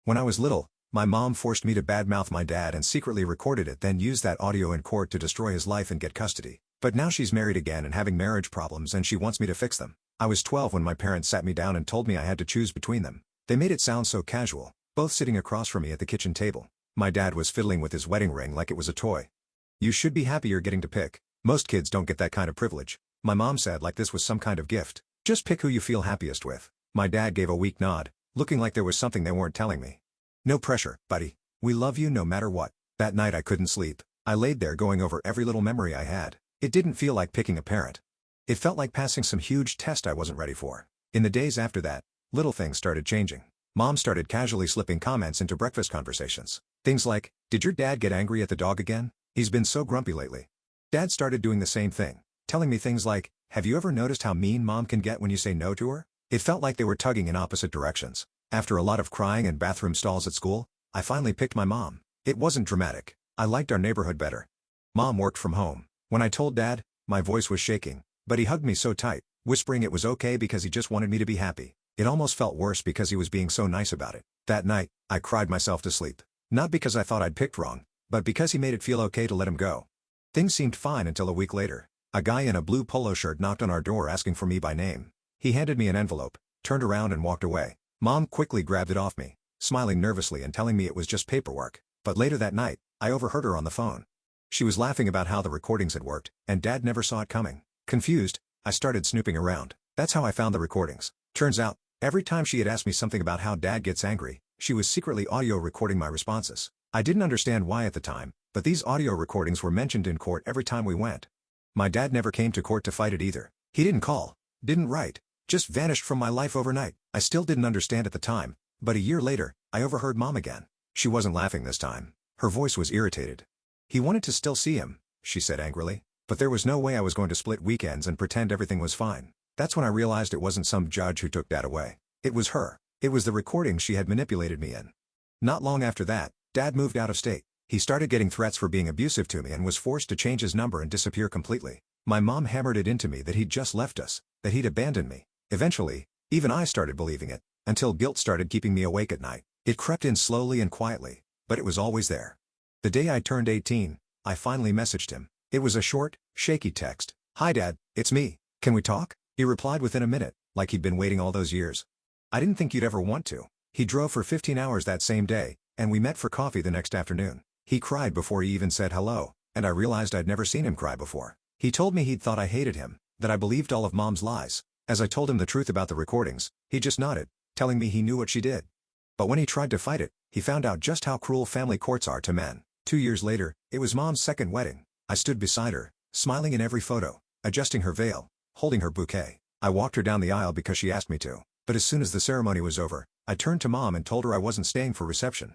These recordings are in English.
When I was little, my mom forced me to badmouth my dad and secretly recorded it, then used that audio in court to destroy his life and get custody. But now she's married again and having marriage problems and she wants me to fix them. I was 12 when my parents sat me down and told me I had to choose between them. They made it sound so casual, both sitting across from me at the kitchen table. My dad was fiddling with his wedding ring like it was a toy. "You should be happy you're getting to pick. Most kids don't get that kind of privilege," my mom said, like this was some kind of gift. "Just pick who you feel happiest with." My dad gave a weak nod, looking like there was something they weren't telling me. "No pressure, buddy. We love you no matter what." That night I couldn't sleep. I laid there going over every little memory I had. It didn't feel like picking a parent. It felt like passing some huge test I wasn't ready for. In the days after that, little things started changing. Mom started casually slipping comments into breakfast conversations. Things like, "Did your dad get angry at the dog again? He's been so grumpy lately." Dad started doing the same thing, telling me things like, "Have you ever noticed how mean mom can get when you say no to her?" It felt like they were tugging in opposite directions. After a lot of crying and bathroom stalls at school, I finally picked my mom. It wasn't dramatic. I liked our neighborhood better. Mom worked from home. When I told Dad, my voice was shaking, but he hugged me so tight, whispering it was okay because he just wanted me to be happy. It almost felt worse because he was being so nice about it. That night, I cried myself to sleep. Not because I thought I'd picked wrong, but because he made it feel okay to let him go. Things seemed fine until a week later. A guy in a blue polo shirt knocked on our door asking for me by name. He handed me an envelope, turned around and walked away. Mom quickly grabbed it off me, smiling nervously and telling me it was just paperwork. But later that night, I overheard her on the phone. She was laughing about how the recordings had worked, and Dad never saw it coming. Confused, I started snooping around. That's how I found the recordings. Turns out, every time she had asked me something about how Dad gets angry, she was secretly audio recording my responses. I didn't understand why at the time, but these audio recordings were mentioned in court every time we went. My dad never came to court to fight it either. He didn't call, didn't write, just vanished from my life overnight. I still didn't understand at the time, but a year later, I overheard Mom again. She wasn't laughing this time. Her voice was irritated. "He wanted to still see him," she said angrily, "but there was no way I was going to split weekends and pretend everything was fine." That's when I realized it wasn't some judge who took Dad away. It was her. It was the recordings she had manipulated me in. Not long after that, Dad moved out of state. He started getting threats for being abusive to me and was forced to change his number and disappear completely. My mom hammered it into me that he'd just left us, that he'd abandoned me. Eventually, even I started believing it, until guilt started keeping me awake at night. It crept in slowly and quietly, but it was always there. The day I turned 18, I finally messaged him. It was a short, shaky text. "Hi Dad, it's me. Can we talk?" He replied within a minute, like he'd been waiting all those years. "I didn't think you'd ever want to." He drove for 15 hours that same day, and we met for coffee the next afternoon. He cried before he even said hello, and I realized I'd never seen him cry before. He told me he'd thought I hated him, that I believed all of Mom's lies. As I told him the truth about the recordings, he just nodded, telling me he knew what she did. But when he tried to fight it, he found out just how cruel family courts are to men. 2 years later, it was Mom's second wedding. I stood beside her, smiling in every photo, adjusting her veil, holding her bouquet. I walked her down the aisle because she asked me to, but as soon as the ceremony was over, I turned to Mom and told her I wasn't staying for reception.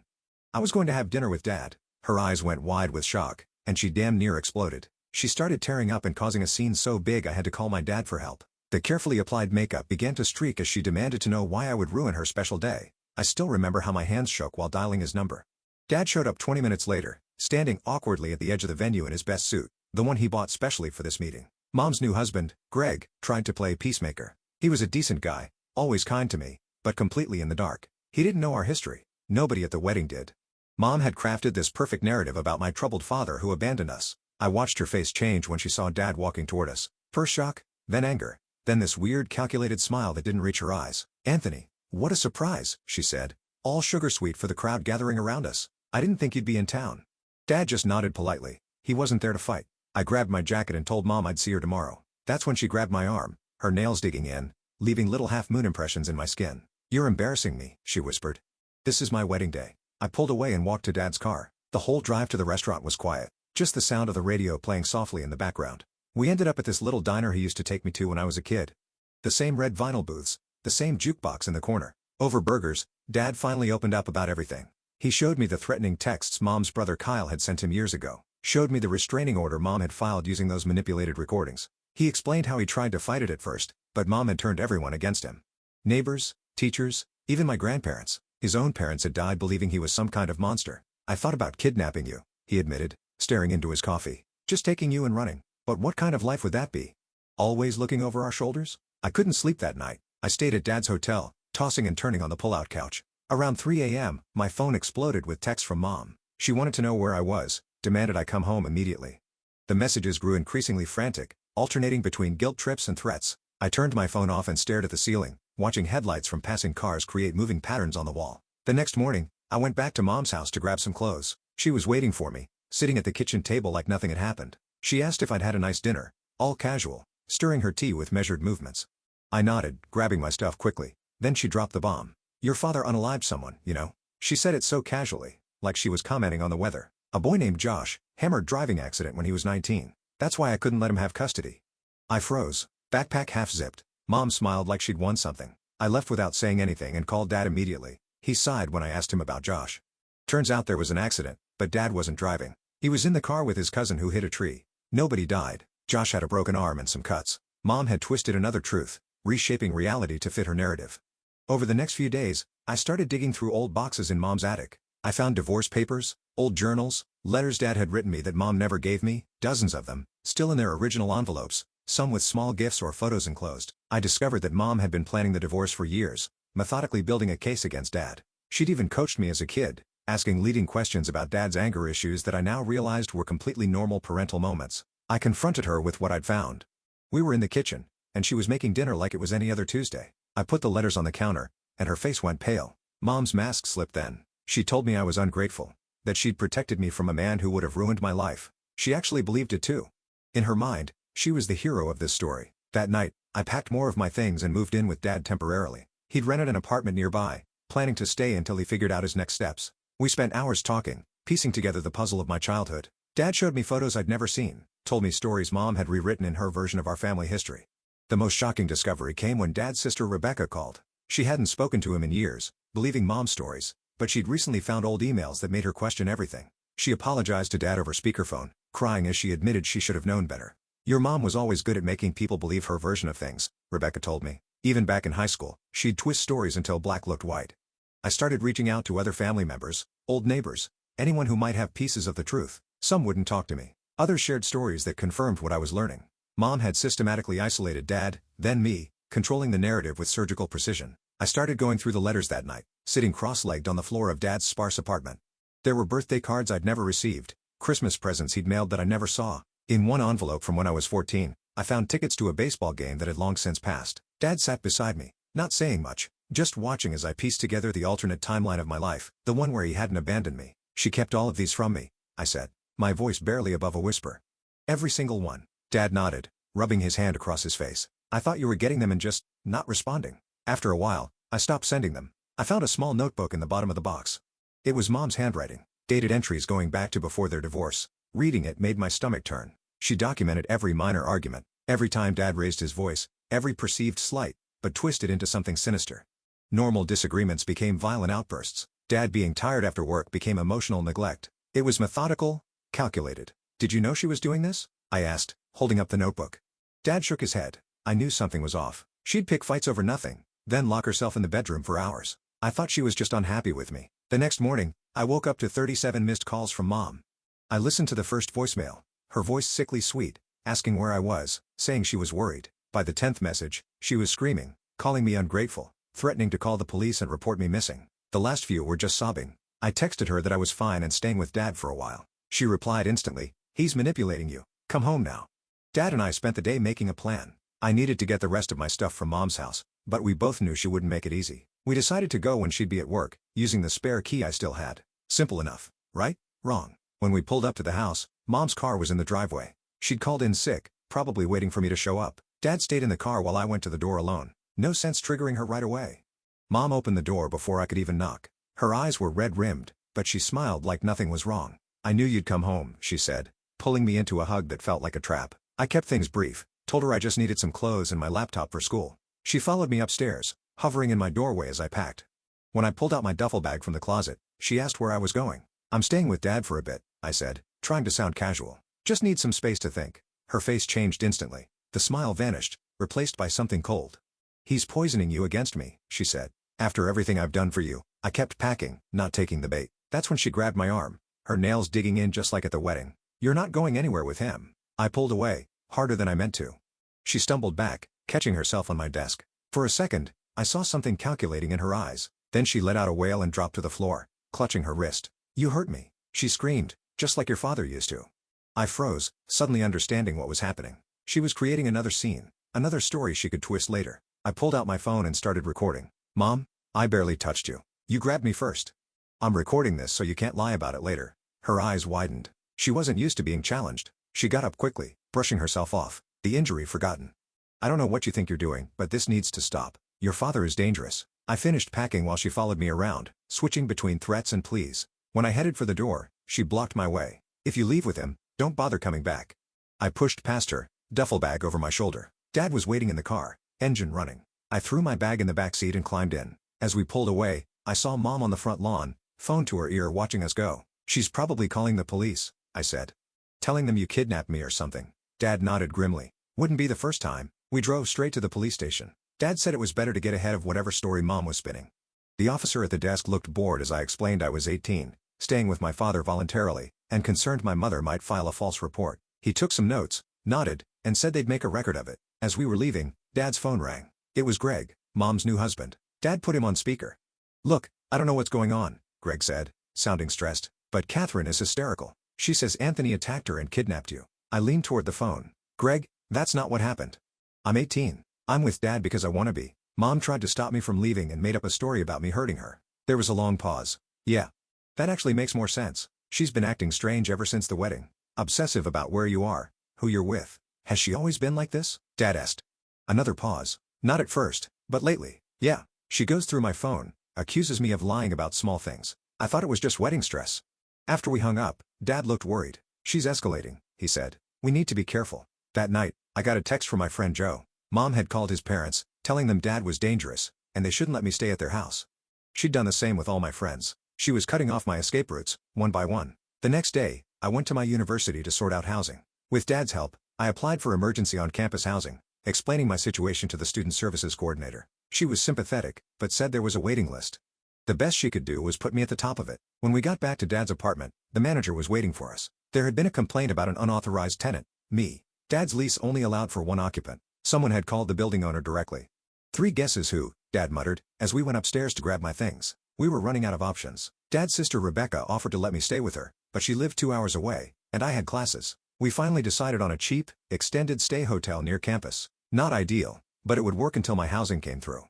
I was going to have dinner with Dad. Her eyes went wide with shock, and she damn near exploded. She started tearing up and causing a scene so big I had to call my dad for help. The carefully applied makeup began to streak as she demanded to know why I would ruin her special day. I still remember how my hands shook while dialing his number. Dad showed up 20 minutes later, standing awkwardly at the edge of the venue in his best suit, the one he bought specially for this meeting. Mom's new husband, Greg, tried to play peacemaker. He was a decent guy, always kind to me, but completely in the dark. He didn't know our history. Nobody at the wedding did. Mom had crafted this perfect narrative about my troubled father who abandoned us. I watched her face change when she saw Dad walking toward us. First shock, then anger, then this weird calculated smile that didn't reach her eyes. "Anthony, what a surprise," she said, all sugar sweet for the crowd gathering around us. "I didn't think you'd be in town." Dad just nodded politely. He wasn't there to fight. I grabbed my jacket and told Mom I'd see her tomorrow. That's when she grabbed my arm, her nails digging in, leaving little half-moon impressions in my skin. "You're embarrassing me," she whispered. "This is my wedding day." I pulled away and walked to Dad's car. The whole drive to the restaurant was quiet, just the sound of the radio playing softly in the background. We ended up at this little diner he used to take me to when I was a kid. The same red vinyl booths, the same jukebox in the corner. Over burgers, Dad finally opened up about everything. He showed me the threatening texts Mom's brother Kyle had sent him years ago. Showed me the restraining order Mom had filed using those manipulated recordings. He explained how he tried to fight it at first, but Mom had turned everyone against him. Neighbors, teachers, even my grandparents. His own parents had died believing he was some kind of monster. "I thought about kidnapping you," he admitted, staring into his coffee. "Just taking you and running. But what kind of life would that be? Always looking over our shoulders?" I couldn't sleep that night. I stayed at Dad's hotel, tossing and turning on the pull-out couch. Around 3 a.m., my phone exploded with texts from Mom. She wanted to know where I was, demanded I come home immediately. The messages grew increasingly frantic, alternating between guilt trips and threats. I turned my phone off and stared at the ceiling, watching headlights from passing cars create moving patterns on the wall. The next morning, I went back to Mom's house to grab some clothes. She was waiting for me, sitting at the kitchen table like nothing had happened. She asked if I'd had a nice dinner, all casual, stirring her tea with measured movements. I nodded, grabbing my stuff quickly. Then she dropped the bomb. "Your father unalived someone, you know?" She said it so casually, like she was commenting on the weather. "A boy named Josh, hammered driving accident when he was 19. That's why I couldn't let him have custody." I froze, backpack half-zipped. Mom smiled like she'd won something. I left without saying anything and called Dad immediately. He sighed when I asked him about Josh. Turns out there was an accident, but Dad wasn't driving. He was in the car with his cousin who hit a tree. Nobody died. Josh had a broken arm and some cuts. Mom had twisted another truth, reshaping reality to fit her narrative. Over the next few days, I started digging through old boxes in Mom's attic. I found divorce papers, old journals, letters Dad had written me that Mom never gave me, dozens of them, still in their original envelopes, some with small gifts or photos enclosed. I discovered that Mom had been planning the divorce for years, methodically building a case against Dad. She'd even coached me as a kid, asking leading questions about Dad's anger issues that I now realized were completely normal parental moments. I confronted her with what I'd found. We were in the kitchen, and she was making dinner like it was any other Tuesday. I put the letters on the counter, and her face went pale. Mom's mask slipped then. She told me I was ungrateful, that she'd protected me from a man who would have ruined my life. She actually believed it too. In her mind, she was the hero of this story. That night, I packed more of my things and moved in with Dad temporarily. He'd rented an apartment nearby, planning to stay until he figured out his next steps. We spent hours talking, piecing together the puzzle of my childhood. Dad showed me photos I'd never seen, told me stories Mom had rewritten in her version of our family history. The most shocking discovery came when Dad's sister Rebecca called. She hadn't spoken to him in years, believing Mom's stories, but she'd recently found old emails that made her question everything. She apologized to Dad over speakerphone, crying as she admitted she should have known better. "Your mom was always good at making people believe her version of things," Rebecca told me. "Even back in high school, she'd twist stories until black looked white." I started reaching out to other family members, old neighbors, anyone who might have pieces of the truth. Some wouldn't talk to me. Others shared stories that confirmed what I was learning. Mom had systematically isolated Dad, then me, controlling the narrative with surgical precision. I started going through the letters that night, sitting cross-legged on the floor of Dad's sparse apartment. There were birthday cards I'd never received, Christmas presents he'd mailed that I never saw. In one envelope from when I was 14, I found tickets to a baseball game that had long since passed. Dad sat beside me, not saying much, just watching as I pieced together the alternate timeline of my life, the one where he hadn't abandoned me. "She kept all of these from me," I said, my voice barely above a whisper. "Every single one." Dad nodded, rubbing his hand across his face. "I thought you were getting them and just not responding. After a while, I stopped sending them." I found a small notebook in the bottom of the box. It was Mom's handwriting, dated entries going back to before their divorce. Reading it made my stomach turn. She documented every minor argument, every time Dad raised his voice, every perceived slight, but twisted into something sinister. Normal disagreements became violent outbursts. Dad being tired after work became emotional neglect. It was methodical, calculated. "Did you know she was doing this?" I asked, holding up the notebook. Dad shook his head. I knew something was off. She'd pick fights over nothing, then lock herself in the bedroom for hours. I thought she was just unhappy with me. The next morning, I woke up to 37 missed calls from Mom. I listened to the first voicemail, her voice sickly sweet, asking where I was, saying she was worried. By the 10th message, she was screaming, calling me ungrateful, threatening to call the police and report me missing. The last few were just sobbing. I texted her that I was fine and staying with Dad for a while. She replied instantly, "He's manipulating you. Come home now." Dad and I spent the day making a plan. I needed to get the rest of my stuff from Mom's house, but we both knew she wouldn't make it easy. We decided to go when she'd be at work, using the spare key I still had. Simple enough, right? Wrong. When we pulled up to the house, Mom's car was in the driveway. She'd called in sick, probably waiting for me to show up. Dad stayed in the car while I went to the door alone. No sense triggering her right away. Mom opened the door before I could even knock. Her eyes were red-rimmed, but she smiled like nothing was wrong. "I knew you'd come home," she said, pulling me into a hug that felt like a trap. I kept things brief, told her I just needed some clothes and my laptop for school. She followed me upstairs, hovering in my doorway as I packed. When I pulled out my duffel bag from the closet, she asked where I was going. "I'm staying with Dad for a bit," I said, trying to sound casual. "Just need some space to think." Her face changed instantly. The smile vanished, replaced by something cold. "He's poisoning you against me," she said. "After everything I've done for you." I kept packing, not taking the bait. That's when she grabbed my arm, her nails digging in just like at the wedding. "You're not going anywhere with him." I pulled away, harder than I meant to. She stumbled back, catching herself on my desk. For a second, I saw something calculating in her eyes, Then she let out a wail and dropped to the floor, clutching her wrist. "You hurt me," she screamed, "just like your father used to." I froze, suddenly understanding what was happening. She was creating another scene, another story she could twist later. I pulled out my phone and started recording. "Mom, I barely touched you. You grabbed me first. I'm recording this so you can't lie about it later." Her eyes widened. She wasn't used to being challenged. She got up quickly, brushing herself off, the injury forgotten. "I don't know what you think you're doing, but this needs to stop. Your father is dangerous." I finished packing while she followed me around, switching between threats and pleas. When I headed for the door, she blocked my way. "If you leave with him, don't bother coming back." I pushed past her, duffel bag over my shoulder. Dad was waiting in the car, engine running. I threw my bag in the back seat and climbed in. As we pulled away, I saw Mom on the front lawn, phone to her ear watching us go. "She's probably calling the police," I said. "Telling them you kidnapped me or something." Dad nodded grimly. "Wouldn't be the first time." We drove straight to the police station. Dad said it was better to get ahead of whatever story Mom was spinning. The officer at the desk looked bored as I explained I was 18, staying with my father voluntarily, and concerned my mother might file a false report. He took some notes, nodded, and said they'd make a record of it. As we were leaving, Dad's phone rang. It was Greg, Mom's new husband. Dad put him on speaker. "Look, I don't know what's going on," Greg said, sounding stressed, "but Catherine is hysterical. She says Anthony attacked her and kidnapped you." I leaned toward the phone. "Greg, that's not what happened. I'm 18. I'm with Dad because I want to be. Mom tried to stop me from leaving and made up a story about me hurting her." There was a long pause. "Yeah. That actually makes more sense. She's been acting strange ever since the wedding. Obsessive about where you are, who you're with. Has she always been like this?" Dad asked. Another pause. "Not at first, but lately, yeah. She goes through my phone, accuses me of lying about small things. I thought it was just wedding stress." After we hung up, Dad looked worried. "She's escalating," he said. "We need to be careful." That night, I got a text from my friend Joe. Mom had called his parents, telling them Dad was dangerous, and they shouldn't let me stay at their house. She'd done the same with all my friends. She was cutting off my escape routes, one by one. The next day, I went to my university to sort out housing. With Dad's help, I applied for emergency on-campus housing, explaining my situation to the student services coordinator. She was sympathetic, but said there was a waiting list. The best she could do was put me at the top of it. When we got back to Dad's apartment, the manager was waiting for us. There had been a complaint about an unauthorized tenant, me. Dad's lease only allowed for one occupant. Someone had called the building owner directly. "Three guesses who," Dad muttered, as we went upstairs to grab my things. We were running out of options. Dad's sister Rebecca offered to let me stay with her, but she lived 2 hours away, and I had classes. We finally decided on a cheap, extended stay hotel near campus. Not ideal, but it would work until my housing came through.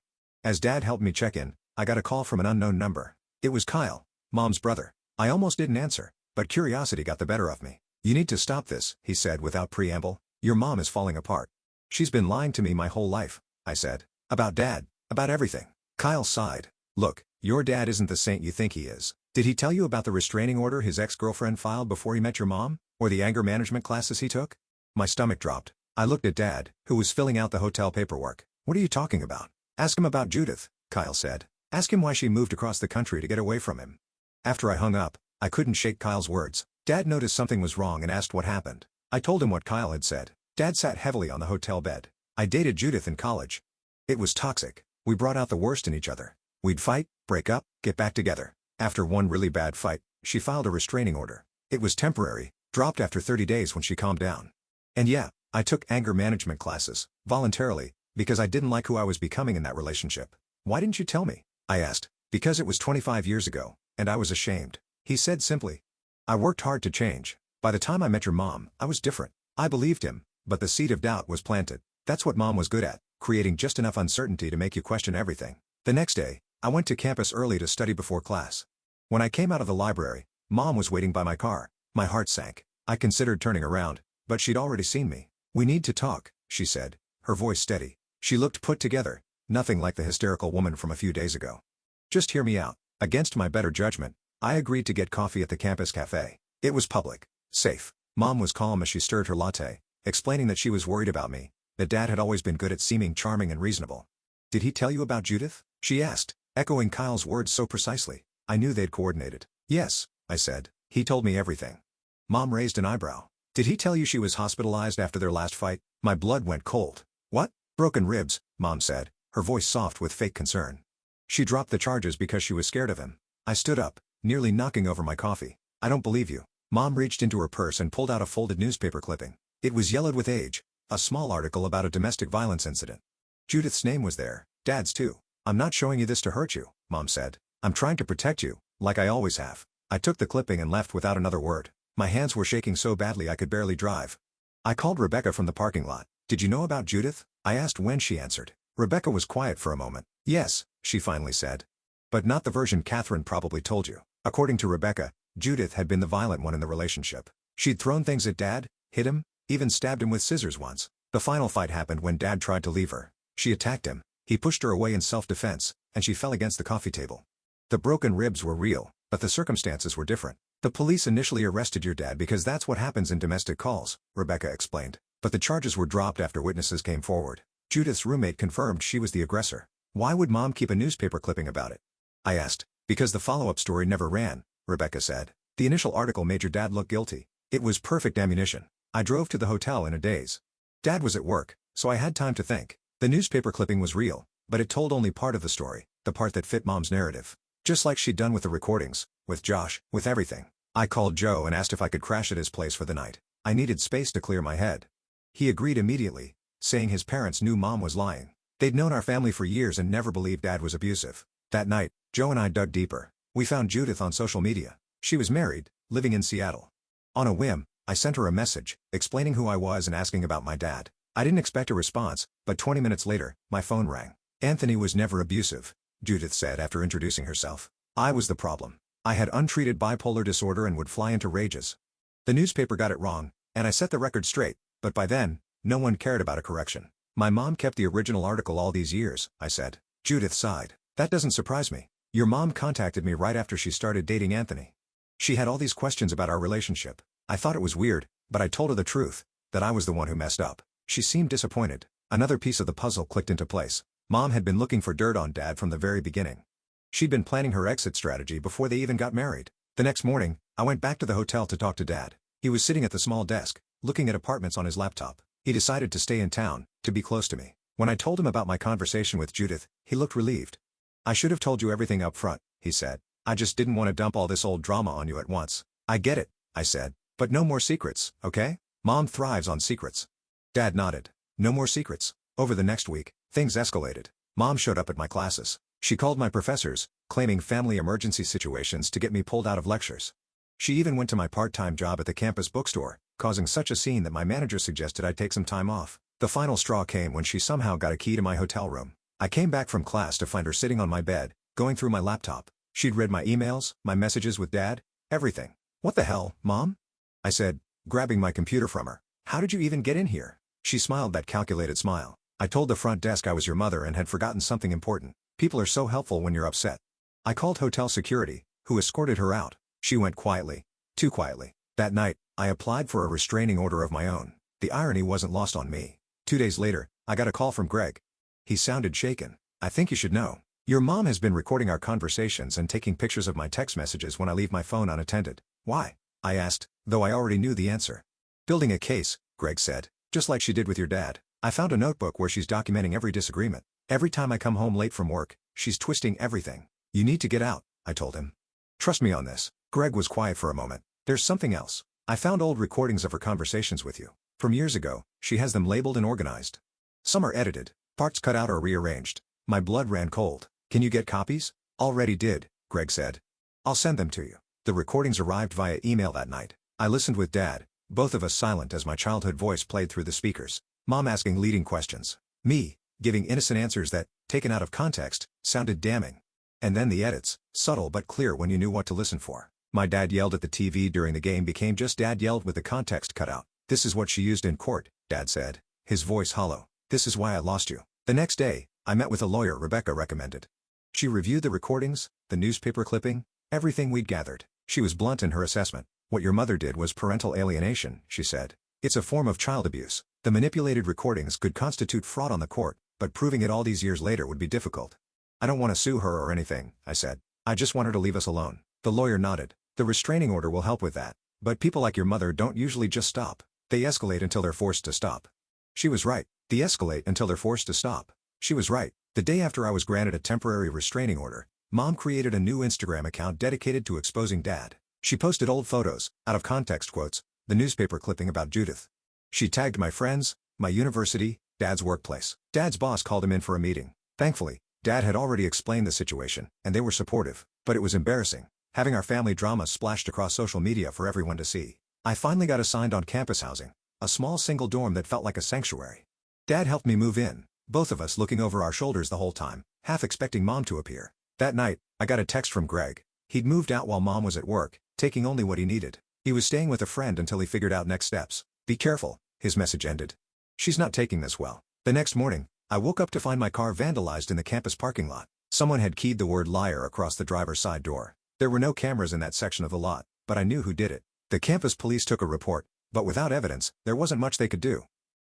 As Dad helped me check in, I got a call from an unknown number. It was Kyle, Mom's brother. I almost didn't answer, but curiosity got the better of me. "You need to stop this," he said without preamble. "Your mom is falling apart." "She's been lying to me my whole life," I said. "About Dad, about everything." Kyle sighed. "Look, your dad isn't the saint you think he is. Did he tell you about the restraining order his ex-girlfriend filed before he met your mom, or the anger management classes he took?" My stomach dropped. I looked at Dad, who was filling out the hotel paperwork. "What are you talking about?" "Ask him about Judith," Kyle said. "Ask him why she moved across the country to get away from him." After I hung up, I couldn't shake Kyle's words. Dad noticed something was wrong and asked what happened. I told him what Kyle had said. Dad sat heavily on the hotel bed. "I dated Judith in college. It was toxic. We brought out the worst in each other. We'd fight, break up, get back together. After one really bad fight, she filed a restraining order. It was temporary, dropped after 30 days when she calmed down. And yeah, I took anger management classes, voluntarily, because I didn't like who I was becoming in that relationship." "Why didn't you tell me?" I asked. "Because it was 25 years ago, and I was ashamed," he said simply. "I worked hard to change. By the time I met your mom, I was different." I believed him, but the seed of doubt was planted. That's what Mom was good at, creating just enough uncertainty to make you question everything. The next day, I went to campus early to study before class. When I came out of the library, Mom was waiting by my car. My heart sank. I considered turning around, but she'd already seen me. "We need to talk," she said, her voice steady. She looked put together, nothing like the hysterical woman from a few days ago. "Just hear me out." Against my better judgment, I agreed to get coffee at the campus cafe. It was public, safe. Mom was calm as she stirred her latte, explaining that she was worried about me, that Dad had always been good at seeming charming and reasonable. "Did he tell you about Judith?" she asked, echoing Kyle's words so precisely. I knew they'd coordinated. "Yes," I said. "He told me everything." Mom raised an eyebrow. "Did he tell you she was hospitalized after their last fight?" My blood went cold. "What?" "Broken ribs," Mom said, her voice soft with fake concern. "She dropped the charges because she was scared of him." I stood up, nearly knocking over my coffee. "I don't believe you." Mom reached into her purse and pulled out a folded newspaper clipping. It was yellowed with age, a small article about a domestic violence incident. Judith's name was there, Dad's too. "I'm not showing you this to hurt you," Mom said. "I'm trying to protect you, like I always have." I took the clipping and left without another word. My hands were shaking so badly I could barely drive. I called Rebecca from the parking lot. "Did you know about Judith?" I asked when she answered. Rebecca was quiet for a moment. "Yes," she finally said. "But not the version Catherine probably told you." According to Rebecca, Judith had been the violent one in the relationship. She'd thrown things at Dad, hit him, even stabbed him with scissors once. The final fight happened when Dad tried to leave her. She attacked him. He pushed her away in self-defense, and she fell against the coffee table. The broken ribs were real, but the circumstances were different. "The police initially arrested your dad because that's what happens in domestic calls," Rebecca explained. "But the charges were dropped after witnesses came forward. Judith's roommate confirmed she was the aggressor." "Why would Mom keep a newspaper clipping about it?" I asked. "Because the follow-up story never ran," Rebecca said. "The initial article made your dad look guilty. It was perfect ammunition. I drove to the hotel in a daze. Dad was at work, so I had time to think. The newspaper clipping was real, but it told only part of the story, the part that fit Mom's narrative. Just like she'd done with the recordings, with Josh, with everything. I called Joe and asked if I could crash at his place for the night. I needed space to clear my head. He agreed immediately, saying his parents knew Mom was lying. They'd known our family for years and never believed Dad was abusive. That night, Joe and I dug deeper. We found Judith on social media. She was married, living in Seattle. On a whim, I sent her a message, explaining who I was and asking about my dad. I didn't expect a response, but 20 minutes later, my phone rang. "Anthony was never abusive," Judith said after introducing herself. "I was the problem. I had untreated bipolar disorder and would fly into rages. The newspaper got it wrong, and I set the record straight, but by then, no one cared about a correction. My mom kept the original article all these years," I said. Judith sighed. "That doesn't surprise me. Your mom contacted me right after she started dating Anthony. She had all these questions about our relationship. I thought it was weird, but I told her the truth, that I was the one who messed up. She seemed disappointed." Another piece of the puzzle clicked into place. Mom had been looking for dirt on Dad from the very beginning. She'd been planning her exit strategy before they even got married. The next morning, I went back to the hotel to talk to Dad. He was sitting at the small desk, looking at apartments on his laptop. He decided to stay in town, to be close to me. When I told him about my conversation with Judith, he looked relieved. "I should have told you everything up front," he said. "I just didn't want to dump all this old drama on you at once." "I get it," I said. "But no more secrets, okay? Mom thrives on secrets." Dad nodded. No more secrets. Over the next week, things escalated. Mom showed up at my classes. She called my professors, claiming family emergency situations to get me pulled out of lectures. She even went to my part-time job at the campus bookstore, causing such a scene that my manager suggested I take some time off. The final straw came when she somehow got a key to my hotel room. I came back from class to find her sitting on my bed, going through my laptop. She'd read my emails, my messages with Dad, everything. "What the hell, Mom?" I said, grabbing my computer from her. "How did you even get in here?" She smiled that calculated smile. "I told the front desk I was your mother and had forgotten something important. People are so helpful when you're upset." I called hotel security, who escorted her out. She went quietly. Too quietly. That night, I applied for a restraining order of my own. The irony wasn't lost on me. 2 days later, I got a call from Greg. He sounded shaken. "I think you should know. Your mom has been recording our conversations and taking pictures of my text messages when I leave my phone unattended." "Why?" I asked, though I already knew the answer. "Building a case," Greg said. "Just like she did with your dad. I found a notebook where she's documenting every disagreement. Every time I come home late from work, she's twisting everything. You need to get out," I told him. "Trust me on this." Greg was quiet for a moment. "There's something else. I found old recordings of her conversations with you. From years ago, she has them labeled and organized. Some are edited, parts cut out or rearranged." My blood ran cold. "Can you get copies?" "Already did," Greg said. "I'll send them to you." The recordings arrived via email that night. I listened with Dad, both of us silent as my childhood voice played through the speakers. Mom asking leading questions. Me, giving innocent answers that, taken out of context, sounded damning. And then the edits, subtle but clear when you knew what to listen for. My dad yelled at the TV during the game became just Dad yelled with the context cut out. "This is what she used in court," Dad said, his voice hollow. "This is why I lost you." The next day, I met with a lawyer Rebecca recommended. She reviewed the recordings, the newspaper clipping, everything we'd gathered. She was blunt in her assessment. "What your mother did was parental alienation," she said. "It's a form of child abuse. The manipulated recordings could constitute fraud on the court, but proving it all these years later would be difficult." "I don't want to sue her or anything," I said. "I just want her to leave us alone." The lawyer nodded. "The restraining order will help with that. But people like your mother don't usually just stop. They escalate until they're forced to stop." She was right. They escalate until they're forced to stop. She was right. The day after I was granted a temporary restraining order, Mom created a new Instagram account dedicated to exposing Dad. She posted old photos, out of context quotes, the newspaper clipping about Judith. She tagged my friends, my university, Dad's workplace. Dad's boss called him in for a meeting. Thankfully, Dad had already explained the situation, and they were supportive, but it was embarrassing, having our family drama splashed across social media for everyone to see. I finally got assigned on-campus housing, a small single dorm that felt like a sanctuary. Dad helped me move in, both of us looking over our shoulders the whole time, half expecting Mom to appear. That night, I got a text from Greg. He'd moved out while Mom was at work, taking only what he needed. He was staying with a friend until he figured out next steps. Be careful, his message ended. She's not taking this well. The next morning, I woke up to find my car vandalized in the campus parking lot. Someone had keyed the word liar across the driver's side door. There were no cameras in that section of the lot, but I knew who did it. The campus police took a report, but without evidence, there wasn't much they could do.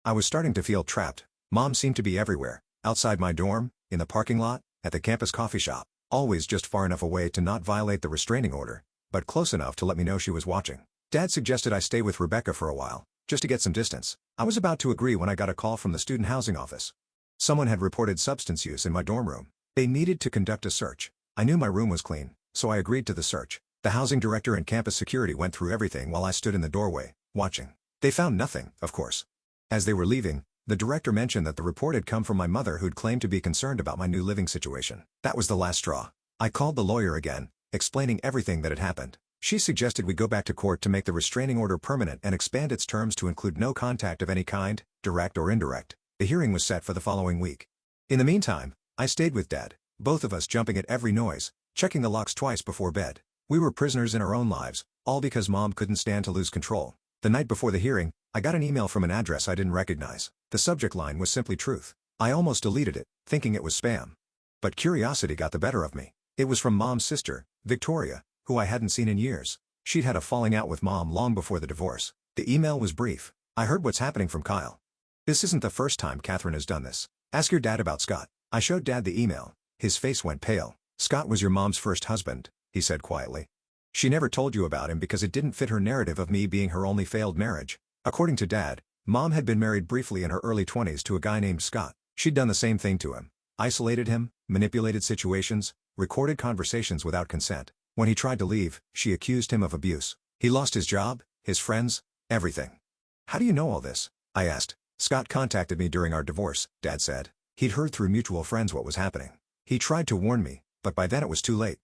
I was starting to feel trapped. Mom seemed to be everywhere, outside my dorm, in the parking lot, at the campus coffee shop, always just far enough away to not violate the restraining order, but close enough to let me know she was watching. Dad suggested I stay with Rebecca for a while, just to get some distance. I was about to agree when I got a call from the student housing office. Someone had reported substance use in my dorm room. They needed to conduct a search. I knew my room was clean, so I agreed to the search. The housing director and campus security went through everything while I stood in the doorway, watching. They found nothing, of course. As they were leaving, the director mentioned that the report had come from my mother, who'd claimed to be concerned about my new living situation. That was the last straw. I called the lawyer again, explaining everything that had happened. She suggested we go back to court to make the restraining order permanent and expand its terms to include no contact of any kind, direct or indirect. The hearing was set for the following week. In the meantime, I stayed with Dad, both of us jumping at every noise, checking the locks twice before bed. We were prisoners in our own lives, all because Mom couldn't stand to lose control. The night before the hearing, I got an email from an address I didn't recognize. The subject line was simply truth. I almost deleted it, thinking it was spam. But curiosity got the better of me. It was from Mom's sister, Victoria, who I hadn't seen in years. She'd had a falling out with Mom long before the divorce. The email was brief. I heard what's happening from Kyle. This isn't the first time Catherine has done this. Ask your dad about Scott. I showed Dad the email. His face went pale. Scott was your mom's first husband, he said quietly. She never told you about him because it didn't fit her narrative of me being her only failed marriage. According to Dad, Mom had been married briefly in her early 20s to a guy named Scott. She'd done the same thing to him. Isolated him, manipulated situations, recorded conversations without consent. When he tried to leave, she accused him of abuse. He lost his job, his friends, everything. How do you know all this? I asked. Scott contacted me during our divorce, Dad said. He'd heard through mutual friends what was happening. He tried to warn me, but by then it was too late.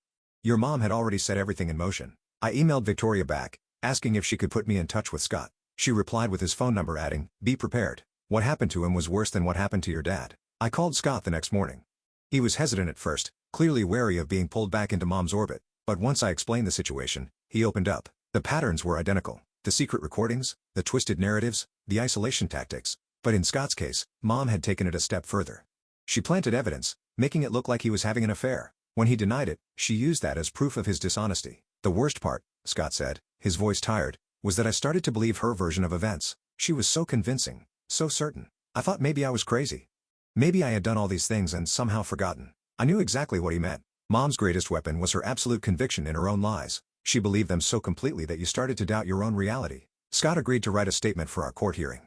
Your mom had already set everything in motion. I emailed Victoria back, asking if she could put me in touch with Scott. She replied with his phone number, adding, "Be prepared. What happened to him was worse than what happened to your dad." I called Scott the next morning. He was hesitant at first, clearly wary of being pulled back into Mom's orbit, but once I explained the situation, he opened up. The patterns were identical. The secret recordings, the twisted narratives, the isolation tactics. But in Scott's case, Mom had taken it a step further. She planted evidence, making it look like he was having an affair. When he denied it, she used that as proof of his dishonesty. The worst part, Scott said, his voice tired, was that I started to believe her version of events. She was so convincing, so certain. I thought maybe I was crazy. Maybe I had done all these things and somehow forgotten. I knew exactly what he meant. Mom's greatest weapon was her absolute conviction in her own lies. She believed them so completely that you started to doubt your own reality. Scott agreed to write a statement for our court hearing.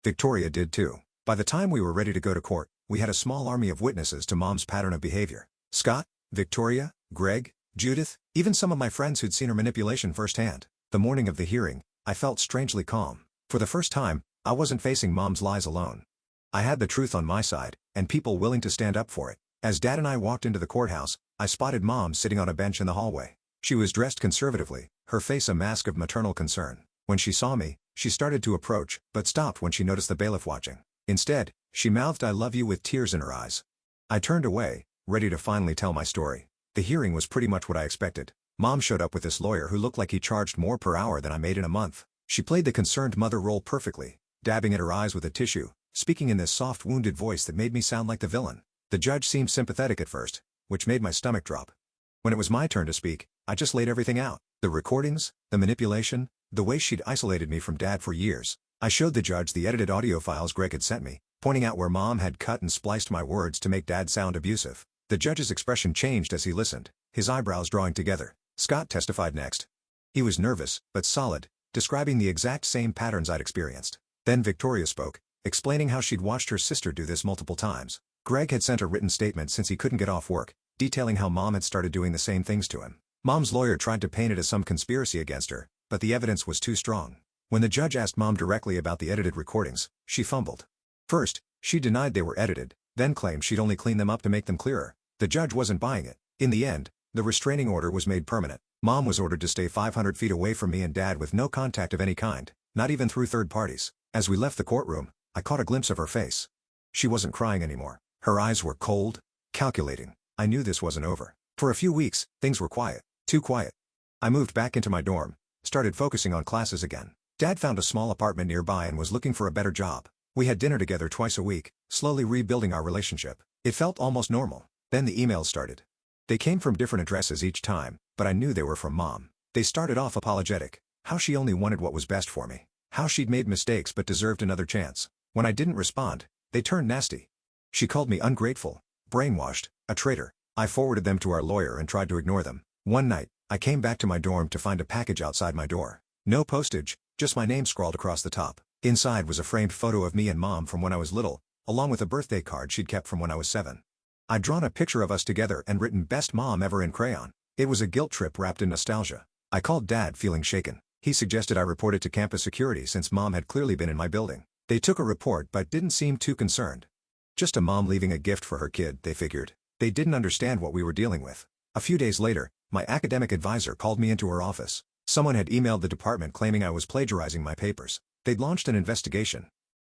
Victoria did too. By the time we were ready to go to court, we had a small army of witnesses to Mom's pattern of behavior. Scott, Victoria, Greg, Judith, even some of my friends who'd seen her manipulation firsthand. The morning of the hearing, I felt strangely calm. For the first time, I wasn't facing Mom's lies alone. I had the truth on my side, and people willing to stand up for it. As Dad and I walked into the courthouse, I spotted Mom sitting on a bench in the hallway. She was dressed conservatively, her face a mask of maternal concern. When she saw me, she started to approach, but stopped when she noticed the bailiff watching. Instead, she mouthed "I love you" with tears in her eyes. I turned away, ready to finally tell my story. The hearing was pretty much what I expected. Mom showed up with this lawyer who looked like he charged more per hour than I made in a month. She played the concerned mother role perfectly, dabbing at her eyes with a tissue, speaking in this soft, wounded voice that made me sound like the villain. The judge seemed sympathetic at first, which made my stomach drop. When it was my turn to speak, I just laid everything out. The recordings, the manipulation, the way she'd isolated me from Dad for years. I showed the judge the edited audio files Greg had sent me, pointing out where Mom had cut and spliced my words to make Dad sound abusive. The judge's expression changed as he listened, his eyebrows drawing together. Scott testified next. He was nervous, but solid, describing the exact same patterns I'd experienced. Then Victoria spoke, explaining how she'd watched her sister do this multiple times. Greg had sent a written statement since he couldn't get off work, detailing how Mom had started doing the same things to him. Mom's lawyer tried to paint it as some conspiracy against her, but the evidence was too strong. When the judge asked Mom directly about the edited recordings, she fumbled. First, she denied they were edited, then claimed she'd only cleaned them up to make them clearer. The judge wasn't buying it. In the end, the restraining order was made permanent. Mom was ordered to stay 500 feet away from me and Dad with no contact of any kind, not even through third parties. As we left the courtroom, I caught a glimpse of her face. She wasn't crying anymore. Her eyes were cold, calculating. I knew this wasn't over. For a few weeks, things were quiet. Too quiet. I moved back into my dorm, started focusing on classes again. Dad found a small apartment nearby and was looking for a better job. We had dinner together twice a week, slowly rebuilding our relationship. It felt almost normal. Then the emails started. They came from different addresses each time, but I knew they were from Mom. They started off apologetic. How she only wanted what was best for me. How she'd made mistakes but deserved another chance. When I didn't respond, they turned nasty. She called me ungrateful, brainwashed, a traitor. I forwarded them to our lawyer and tried to ignore them. One night, I came back to my dorm to find a package outside my door. No postage, just my name scrawled across the top. Inside was a framed photo of me and Mom from when I was little, along with a birthday card she'd kept from when I was 7. I'd drawn a picture of us together and written "Best Mom Ever" in crayon. It was a guilt trip wrapped in nostalgia. I called Dad feeling shaken. He suggested I report it to campus security since Mom had clearly been in my building. They took a report but didn't seem too concerned. Just a mom leaving a gift for her kid, they figured. They didn't understand what we were dealing with. A few days later, my academic advisor called me into her office. Someone had emailed the department claiming I was plagiarizing my papers. They'd launched an investigation.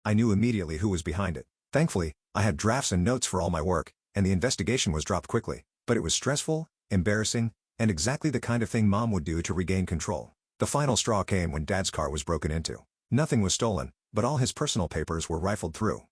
I knew immediately who was behind it. Thankfully, I had drafts and notes for all my work, and the investigation was dropped quickly. But it was stressful, embarrassing, and exactly the kind of thing Mom would do to regain control. The final straw came when Dad's car was broken into. Nothing was stolen, but all his personal papers were rifled through.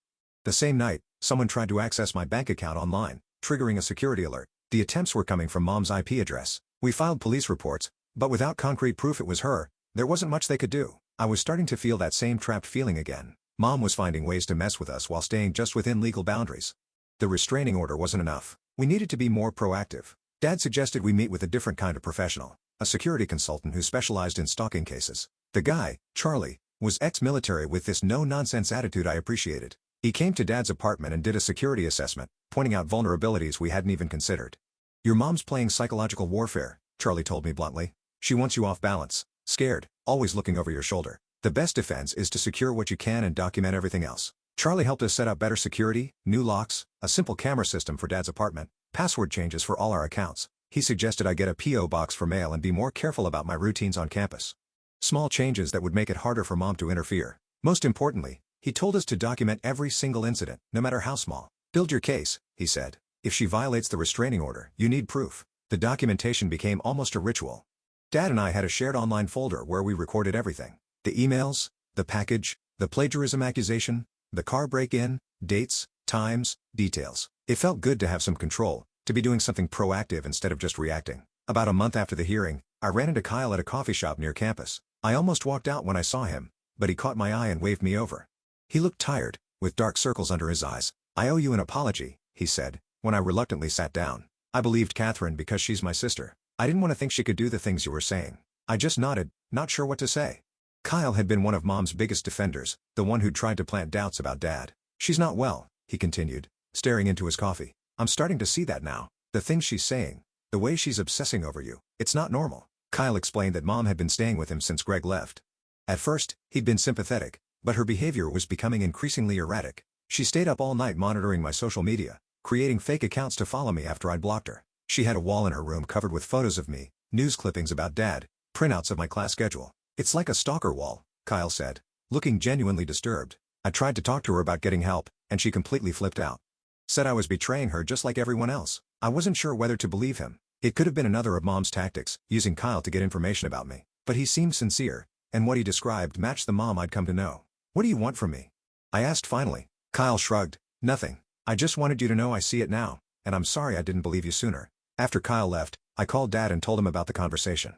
The same night, someone tried to access my bank account online, triggering a security alert. The attempts were coming from Mom's IP address. We filed police reports, but without concrete proof it was her, there wasn't much they could do. I was starting to feel that same trapped feeling again. Mom was finding ways to mess with us while staying just within legal boundaries. The restraining order wasn't enough. We needed to be more proactive. Dad suggested we meet with a different kind of professional, a security consultant who specialized in stalking cases. The guy, Charlie, was ex-military with this no-nonsense attitude I appreciated. He came to Dad's apartment and did a security assessment, pointing out vulnerabilities we hadn't even considered. "Your mom's playing psychological warfare," Charlie told me bluntly. "She wants you off balance, scared, always looking over your shoulder. The best defense is to secure what you can and document everything else." Charlie helped us set up better security, new locks, a simple camera system for Dad's apartment, password changes for all our accounts. He suggested I get a P.O. box for mail and be more careful about my routines on campus. Small changes that would make it harder for Mom to interfere. Most importantly, he told us to document every single incident, no matter how small. "Build your case," he said. "If she violates the restraining order, you need proof." The documentation became almost a ritual. Dad and I had a shared online folder where we recorded everything. The emails, the package, the plagiarism accusation, the car break-in, dates, times, details. It felt good to have some control, to be doing something proactive instead of just reacting. About a month after the hearing, I ran into Kyle at a coffee shop near campus. I almost walked out when I saw him, but he caught my eye and waved me over. He looked tired, with dark circles under his eyes. "I owe you an apology," he said, when I reluctantly sat down. "I believed Catherine because she's my sister. I didn't want to think she could do the things you were saying." I just nodded, not sure what to say. Kyle had been one of Mom's biggest defenders, the one who'd tried to plant doubts about Dad. "She's not well," he continued, staring into his coffee. "I'm starting to see that now. The things she's saying, the way she's obsessing over you, it's not normal." Kyle explained that Mom had been staying with him since Greg left. At first, he'd been sympathetic, but her behavior was becoming increasingly erratic. She stayed up all night monitoring my social media, creating fake accounts to follow me after I'd blocked her. She had a wall in her room covered with photos of me, news clippings about Dad, printouts of my class schedule. "It's like a stalker wall," Kyle said, looking genuinely disturbed. I tried to talk to her about getting help, and she completely flipped out. Said I was betraying her just like everyone else. I wasn't sure whether to believe him. It could have been another of Mom's tactics, using Kyle to get information about me. But he seemed sincere, and what he described matched the Mom I'd come to know. "What do you want from me?" I asked finally. Kyle shrugged. "Nothing. I just wanted you to know I see it now, and I'm sorry I didn't believe you sooner." After Kyle left, I called Dad and told him about the conversation.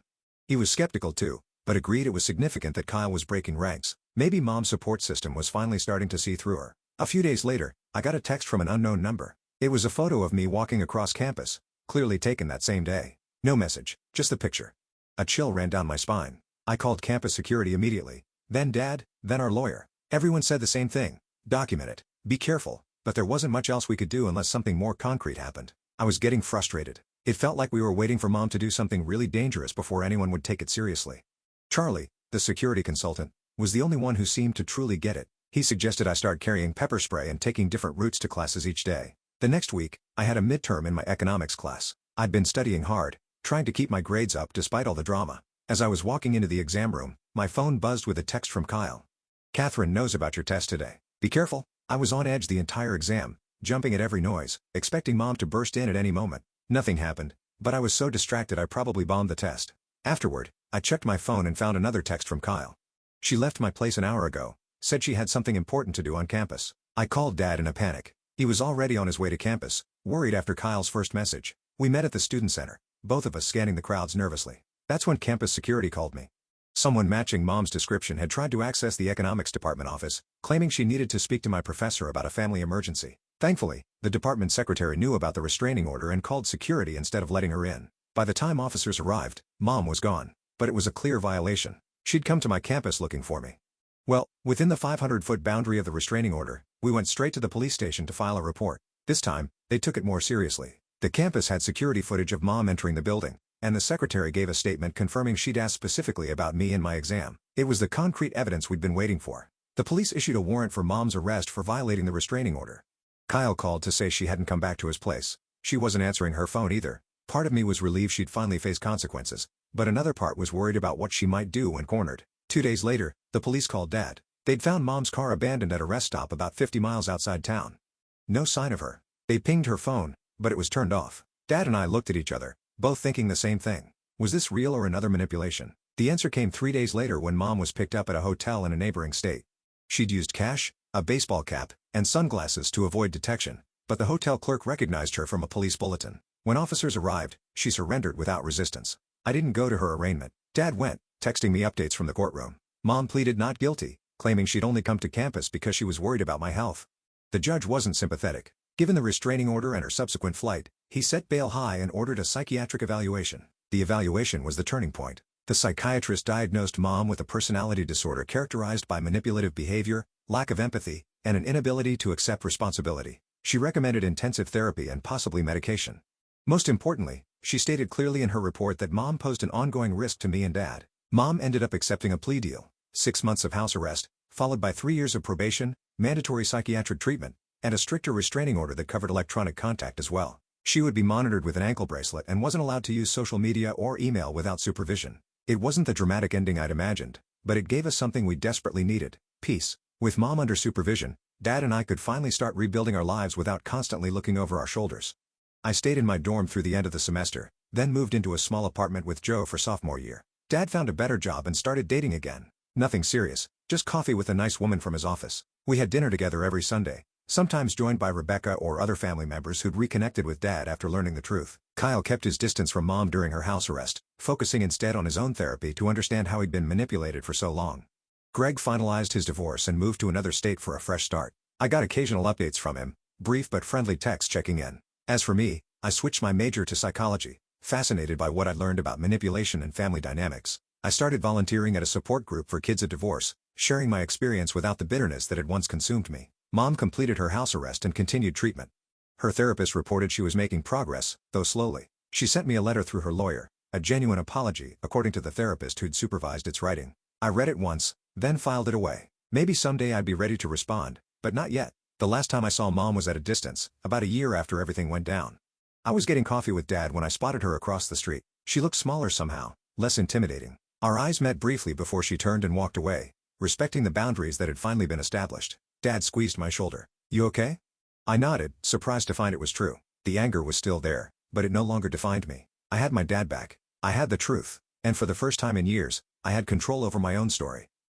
He was skeptical too, but agreed it was significant that Kyle was breaking ranks. Maybe Mom's support system was finally starting to see through her. A few days later, I got a text from an unknown number. It was a photo of me walking across campus, clearly taken that same day. No message, just the picture. A chill ran down my spine. I called campus security immediately, then Dad, then our lawyer. Everyone said the same thing: document it, be careful, but there wasn't much else we could do unless something more concrete happened. I was getting frustrated. It felt like we were waiting for Mom to do something really dangerous before anyone would take it seriously. Charlie, the security consultant, was the only one who seemed to truly get it. He suggested I start carrying pepper spray and taking different routes to classes each day. The next week, I had a midterm in my economics class. I'd been studying hard, trying to keep my grades up despite all the drama. As I was walking into the exam room, my phone buzzed with a text from Kyle. "Catherine knows about your test today. Be careful." I was on edge the entire exam, jumping at every noise, expecting Mom to burst in at any moment. Nothing happened, but I was so distracted I probably bombed the test. Afterward, I checked my phone and found another text from Kyle. "She left my place an hour ago, said she had something important to do on campus." I called Dad in a panic. He was already on his way to campus, worried after Kyle's first message. We met at the student center, both of us scanning the crowds nervously. That's when campus security called me. Someone matching Mom's description had tried to access the economics department office, claiming she needed to speak to my professor about a family emergency. Thankfully, the department secretary knew about the restraining order and called security instead of letting her in. By the time officers arrived, Mom was gone, but it was a clear violation. She'd come to my campus looking for me. Well, within the 500-foot boundary of the restraining order, we went straight to the police station to file a report. This time, they took it more seriously. The campus had security footage of Mom entering the building, and the secretary gave a statement confirming she'd asked specifically about me and my exam. It was the concrete evidence we'd been waiting for. The police issued a warrant for Mom's arrest for violating the restraining order. Kyle called to say she hadn't come back to his place. She wasn't answering her phone either. Part of me was relieved she'd finally face consequences, but another part was worried about what she might do when cornered. 2 days later, the police called Dad. They'd found Mom's car abandoned at a rest stop about 50 miles outside town. No sign of her. They pinged her phone, but it was turned off. Dad and I looked at each other, both thinking the same thing. Was this real or another manipulation? The answer came 3 days later when Mom was picked up at a hotel in a neighboring state. She'd used cash, a baseball cap, and sunglasses to avoid detection, but the hotel clerk recognized her from a police bulletin. When officers arrived, she surrendered without resistance. I didn't go to her arraignment. Dad went, texting me updates from the courtroom. Mom pleaded not guilty, claiming she'd only come to campus because she was worried about my health. The judge wasn't sympathetic. Given the restraining order and her subsequent flight, he set bail high and ordered a psychiatric evaluation. The evaluation was the turning point. The psychiatrist diagnosed Mom with a personality disorder characterized by manipulative behavior, lack of empathy, and an inability to accept responsibility. She recommended intensive therapy and possibly medication. Most importantly, she stated clearly in her report that Mom posed an ongoing risk to me and Dad. Mom ended up accepting a plea deal, 6 months of house arrest, followed by 3 years of probation, mandatory psychiatric treatment, and a stricter restraining order that covered electronic contact as well. She would be monitored with an ankle bracelet and wasn't allowed to use social media or email without supervision. It wasn't the dramatic ending I'd imagined, but it gave us something we desperately needed: peace. With Mom under supervision, Dad and I could finally start rebuilding our lives without constantly looking over our shoulders. I stayed in my dorm through the end of the semester, then moved into a small apartment with Joe for sophomore year. Dad found a better job and started dating again. Nothing serious, just coffee with a nice woman from his office. We had dinner together every Sunday, sometimes joined by Rebecca or other family members who'd reconnected with Dad after learning the truth. Kyle kept his distance from Mom during her house arrest, focusing instead on his own therapy to understand how he'd been manipulated for so long. Greg finalized his divorce and moved to another state for a fresh start. I got occasional updates from him, brief but friendly texts checking in. As for me, I switched my major to psychology, fascinated by what I'd learned about manipulation and family dynamics. I started volunteering at a support group for kids at divorce, sharing my experience without the bitterness that had once consumed me. Mom completed her house arrest and continued treatment. Her therapist reported she was making progress, though slowly. She sent me a letter through her lawyer, a genuine apology according to the therapist who'd supervised its writing. I read it once, then filed it away. Maybe someday I'd be ready to respond, but not yet. The last time I saw Mom was at a distance, about a year after everything went down. I was getting coffee with Dad when I spotted her across the street. She looked smaller somehow, less intimidating. Our eyes met briefly before she turned and walked away, respecting the boundaries that had finally been established. Dad squeezed my shoulder. "You okay?" I nodded, surprised to find it was true. The anger was still there, but it no longer defined me. I had my dad back. I had the truth, and for the first time in years, I had control over my own story.